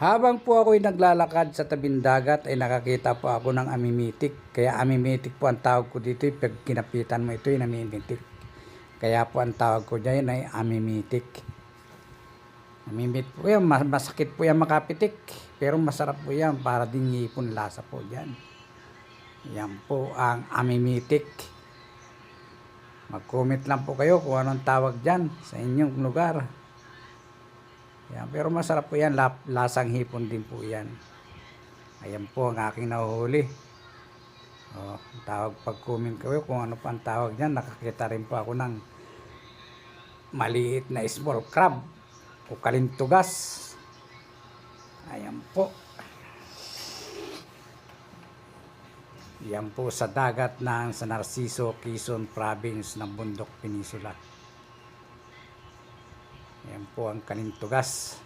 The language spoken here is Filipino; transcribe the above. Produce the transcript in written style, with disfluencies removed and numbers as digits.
Habang po ako'y naglalakad sa tabing dagat ay nakakita po ako ng amimitik. Kaya amimitik po ang tawag ko dito. Pag kinapitan mo ito ay namimitik. Kaya po ang tawag ko dyan ay amimitik. Amimitik po yan. Masakit po yan makapitik. Pero masarap po yan. Para din ngipon lasa po dyan. Yan po ang amimitik. Mag-comment lang po kayo kung anong tawag dyan sa inyong lugar. Yan, pero masarap po yan, lasang hipon din po yan. Ayan po ang aking nahuhuli. Tawag, pag-comment kayo kung ano pa ang tawag dyan. Nakakita rin po ako ng maliit na small crab o kalintugas. Ayan po. Yan po sa dagat ng San Narciso, Quezon Province ng Bundok Peninsula. Yan po ang kalintugas.